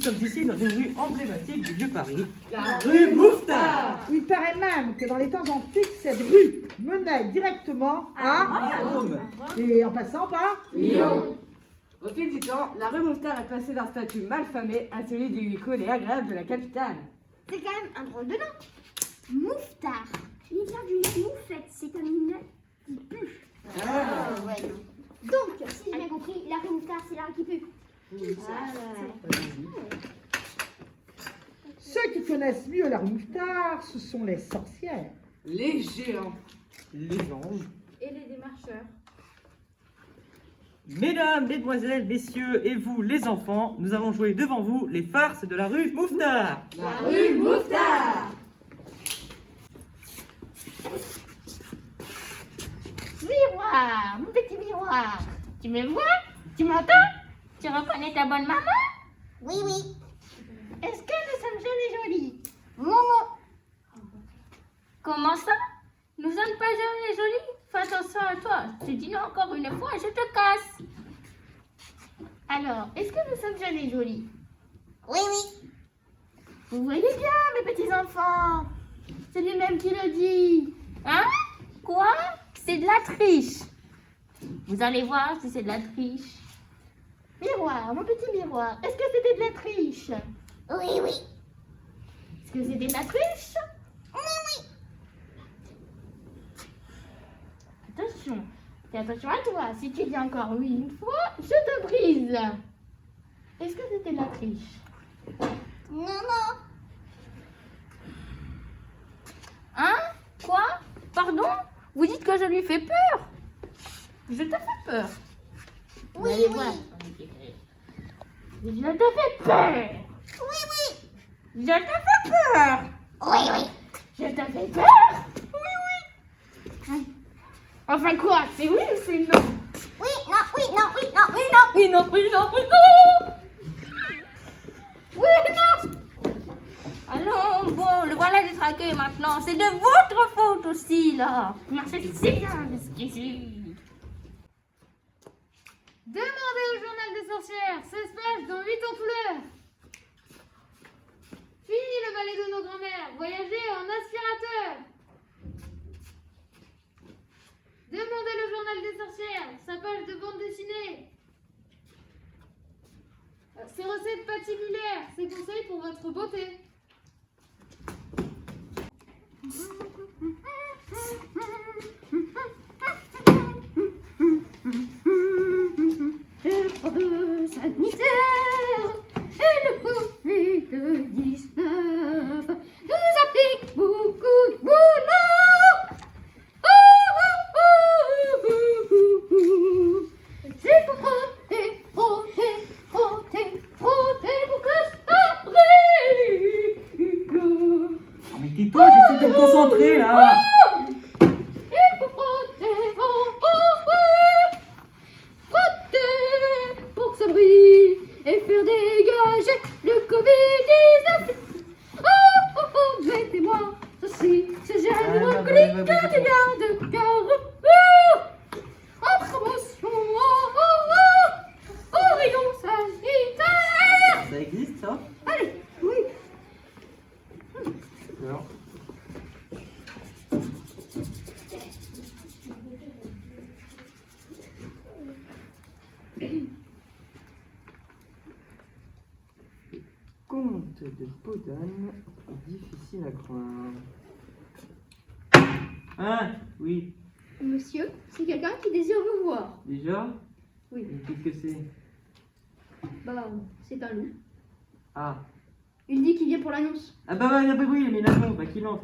sommes ici dans une rue emblématique du Vieux-Paris, la rue Mouffetard. Il paraît même que dans les temps antiques, cette rue menait directement à Rome. et en passant par Lyon. Au fil du temps, la rue Mouffetard est passée d'un statut malfamé à celui du huis clos et agréable de la capitale. C'est quand même un drôle de nom. Mouffetard. Il vient d'une moufette, c'est comme une qui pue. Ouais, non. Donc, si j'ai bien compris, la rue Mouffetard, c'est la rue qui pue. ceux qui connaissent mieux la rue Mouffetard, ce sont les sorcières. Les géants. Les anges. Et les démarcheurs. Mesdames, mesdemoiselles, messieurs et vous les enfants, nous allons jouer devant vous les farces de la rue Mouffetard. La rue Mouffetard. Miroir, mon petit miroir. Tu me vois? Tu m'entends? Tu reconnais ta bonne maman? Oui, oui. Est-ce que nous sommes jeunes et jolis? Maman. Comment ça? Nous sommes pas jeunes et jolis? Fais attention à toi. Je te dis non encore une fois, je te casse. Alors, est-ce que nous sommes jeunes et jolis? Oui, oui. Vous voyez bien, mes petits enfants. C'est lui-même qui le dit. Hein? Quoi? C'est de la triche. Vous allez voir si c'est de la triche. Miroir, mon petit miroir, est-ce que c'était de la triche? Oui, oui. Est-ce que c'était de la triche? Oui, oui. Attention, fais attention à toi. Si tu dis encore oui une fois, je te brise. Est-ce que c'était de la triche? Non, non. Hein? Quoi? Pardon? Vous dites que je lui fais peur? Je te fais peur. Oui, Allez oui. voir. Je te fais peur. Oui, oui. Je te fais peur. Oui, oui. Je te fais peur? Oui, oui. Enfin quoi? C'est oui ou c'est non? Oui, non, oui, non, oui, non, oui, non. Oui, non, oui, non, oui, non. Oui, non. Allons, bon, le voilà détraqué maintenant. C'est de votre faute aussi, là. Marchez si bien jusqu'ici. Demandez au journal des sorcières, 16 pages dans 8 en couleurs. Fini le ballet de nos grands-mères, voyagez en aspirateur. Demandez le journal des sorcières, sa page de bande dessinée. Ses recettes patibulaires, ses conseils pour votre beauté. Sanitaire et le Covid-19 nous applique beaucoup de boulot. Il faut frotter, frotter, frotter, frotter pour que ça brille. Ah, mais tais-toi, j'essaie de me concentrer là. Il faut frotter, frotter pour que ça brille et faire dégager le Covid-19. Mettez-moi ceci, ce gel de clic de Carrefour en promotion au rayon sanitaire. Ça existe ça? Allez, oui. D'accord. Conte de Podane, difficile à croire. Ah, oui, Monsieur, c'est quelqu'un qui désire vous voir. déjà? Oui. Et qu'est-ce que c'est? Bah, c'est un loup. Ah. Il dit qu'il vient pour l'annonce. Ah bah oui, mais là, bah qu'il lance.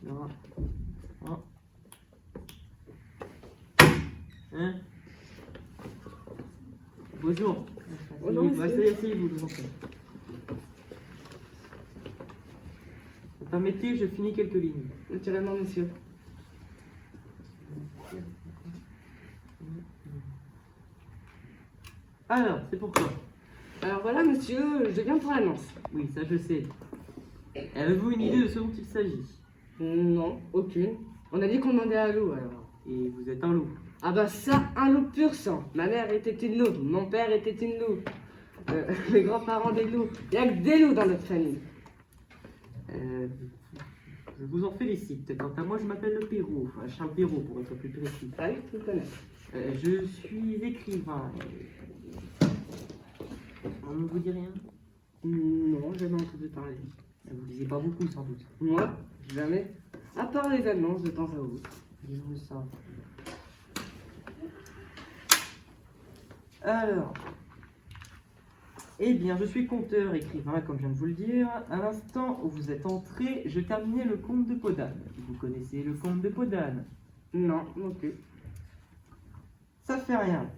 Non. Oh. Hein? Bonjour. Bonjour, Oui, monsieur. asseyez-vous, je vous en prie. Permettez, je finis quelques lignes. Naturellement, monsieur. Alors, c'est pourquoi? Alors voilà, monsieur, je viens pour l'annonce. Oui, ça je sais. Avez-vous une idée de ce dont il s'agit? Non, aucune. On a dit qu'on demandait un loup alors. Et vous êtes un loup. Ah bah ça, un loup pur sang. Ma mère était une loup, mon père était une loup. Mes grands-parents des loups. Il n'y a que des loups dans notre famille. Je vous en félicite. Quant à moi, je m'appelle le Pérou. Enfin, Charles Pérou, pour être plus précis. Ah oui, tu le connais. Je suis écrivain. On ne vous dit rien? Non, j'ai jamais entendu parler. Vous lisez pas beaucoup, sans doute. Moi, jamais. À part les annonces de temps à autre. Disons ça. Alors. Eh bien, je suis conteur, écrivain, comme je viens de vous le dire. À l'instant où vous êtes entré, je terminais le conte de Podane. Vous connaissez le conte de Podane? Non, non plus. Ça fait rien.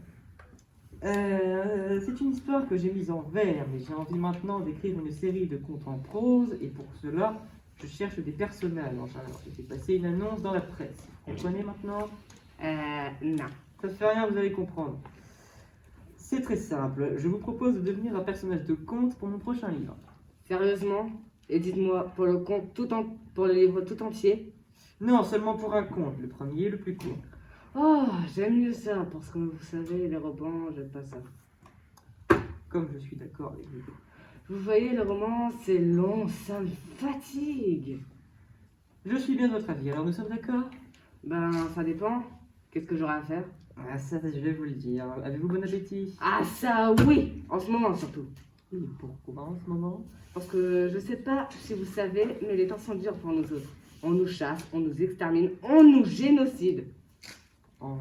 C'est une histoire que j'ai mise en vers, mais j'ai envie maintenant d'écrire une série de contes en prose, et pour cela, je cherche des personnages. Enfin, j'ai fait passer une annonce dans la presse. Vous comprenez maintenant? Non. Ça fait rien, vous allez comprendre. C'est très simple. Je vous propose de devenir un personnage de conte pour mon prochain livre. Sérieusement? Et dites-moi, pour le conte pour le livre tout entier? Non, seulement pour un conte, le premier, le plus court. Oh, j'aime mieux ça, parce que vous savez, les romans, j'aime pas ça. Comme je suis d'accord avec vous. Vous voyez, le roman, c'est long, ça me fatigue. Je suis bien de votre avis, alors nous sommes d'accord? Ben, ça dépend. Qu'est-ce que j'aurai à faire? Ah, ça, je vais vous le dire. Avez-vous bon appétit? Ah, ça, oui! En ce moment, surtout. Oui, pourquoi en ce moment? Parce que je sais pas si vous savez, mais les temps sont durs pour nous autres. On nous chasse, on nous extermine, on nous génocide. Oh,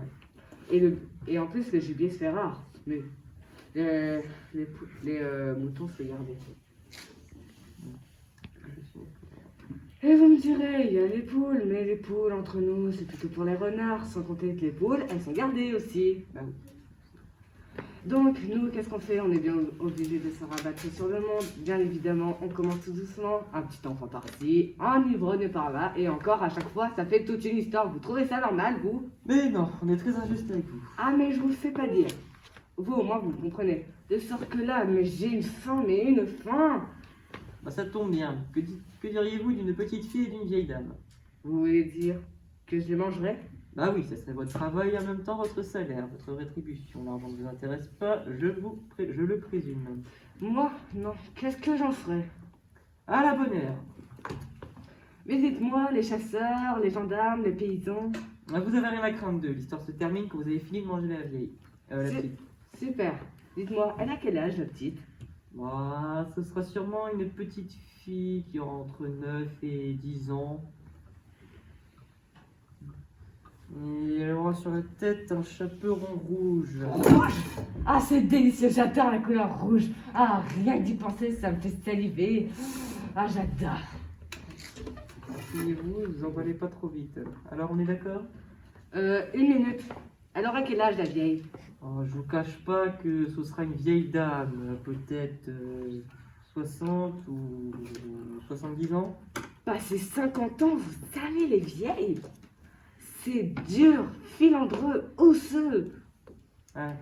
ouais. Et en plus, le gibier se fait rare. Mais les moutons se gardent. Et vous me direz, il y a les poules, mais les poules entre nous, c'est plutôt pour les renards. Sans compter que les poules, elles sont gardées aussi. Bah oui. Donc, nous, qu'est-ce qu'on fait? On est bien obligé de se rabattre sur le monde. Bien évidemment, on commence tout doucement. Un petit enfant par-ci, un ivrogne par-là. Et encore, à chaque fois, ça fait toute une histoire. Vous trouvez ça normal, vous? Mais non, on est très injuste avec vous. Ah, mais je vous le fais pas dire. Vous, au moins, vous le comprenez. De sorte que là, mais j'ai une faim, mais une faim. Bah ça tombe bien. Que diriez-vous d'une petite fille et d'une vieille dame? Vous voulez dire que je les mangerai? Bah oui, ça serait votre travail et en même temps votre salaire, votre rétribution. L'argent ne vous intéresse pas, je le présume. Moi, non. Qu'est-ce que j'en ferai? À la bonne heure. Mais dites-moi, les chasseurs, les gendarmes, les paysans... Ah, vous avez rien à craindre d'eux. L'histoire se termine quand vous avez fini de manger la vieille. La C'est- petite. Super. Dites-moi, elle a quel âge, la petite? Bah, ce sera sûrement une petite fille qui aura entre 9 et 10 ans. Et elle aura sur la tête un chaperon rouge. Rouge! Ah, c'est délicieux, j'adore la couleur rouge. Ah, rien que d'y penser, ça me fait saliver. Ah, j'adore. Asseyez-vous, vous emballez pas trop vite. Alors, on est d'accord? Une minute. Elle aura quel âge, la vieille? Oh, je vous cache pas que ce sera une vieille dame, peut-être 60 ou 70 ans. Passé 50 ans, vous savez, les vieilles, c'est dur, filandreux, osseux. Ouais.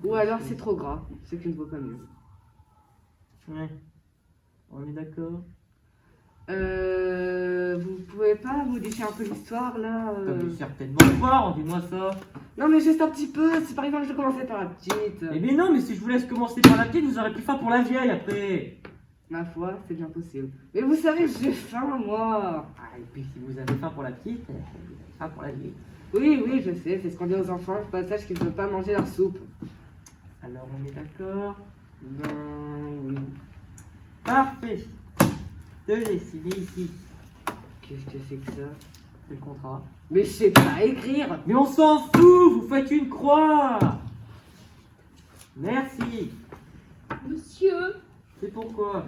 Ou alors c'est trop gras, ce qui ne vaut pas mieux. Ouais. On est d'accord? Vous pouvez pas modifier un peu l'histoire là Certainement pas, rendez-moi ça. Non mais juste un petit peu, si par exemple je commençais par la petite. Eh bien non, mais si je vous laisse commencer par la petite, vous aurez plus faim pour la vieille après. Ma foi, c'est bien possible. Mais vous savez, j'ai faim moi. Ah, et puis si vous avez faim pour la petite, vous avez faim pour la vieille. Oui, oui, je sais, c'est ce qu'on dit aux enfants, au passage qu'ils ne veulent pas manger leur soupe. Alors on est d'accord? Ben oui. Parfait. Tenez, signé ici. Qu'est-ce que c'est que ça? C'est le contrat. Mais je sais pas écrire. Mais on s'en fout, vous faites une croix. Merci. Monsieur, C'est pourquoi?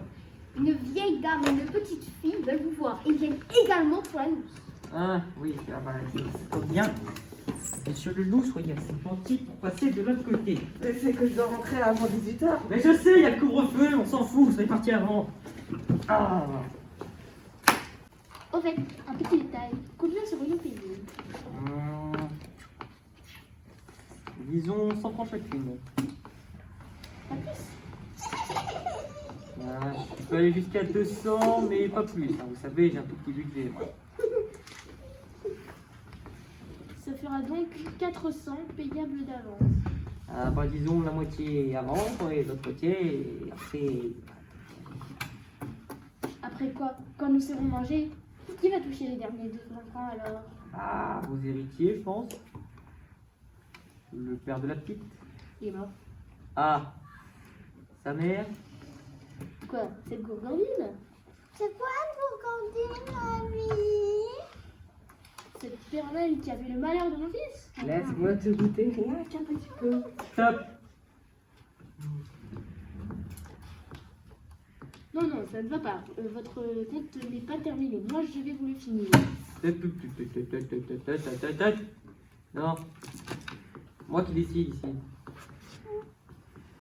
une vieille dame et une petite fille veulent vous voir et viennent également pour la noce. Ah oui, ah bah, c'est pas bien. Monsieur le loup, soyez assez gentil pour passer de l'autre côté. Mais c'est que je dois rentrer avant 18h. Mais je sais, il y a le couvre-feu, on s'en fout, vous serez parti avant. Ah. Au fait, un petit détail. Combien serions payés? Disons 100 francs chacune. Pas plus. Je peux aller jusqu'à 200, mais pas plus. Hein. Vous savez, j'ai un tout petit budget. Moi. Ça fera donc 400 payables d'avance. Ah, bah, disons la moitié avant et l'autre moitié après. Après quoi? Quand nous serons mangés, qui va toucher les derniers 200 francs alors? Ah, vos héritiers, je pense. Le père de la petite. Il est mort. Ah, sa mère. Quoi? C'est le gourgandine? C'est quoi le gourgandine, mamie? C'est le Père Noël qui a vu le malheur de mon fils? Laisse-moi te goûter rien qu'un petit peu. Stop. Non, non, ça ne va pas. Votre compte n'est pas terminé. Moi, je vais vous le finir. Non. Moi qui décide ici.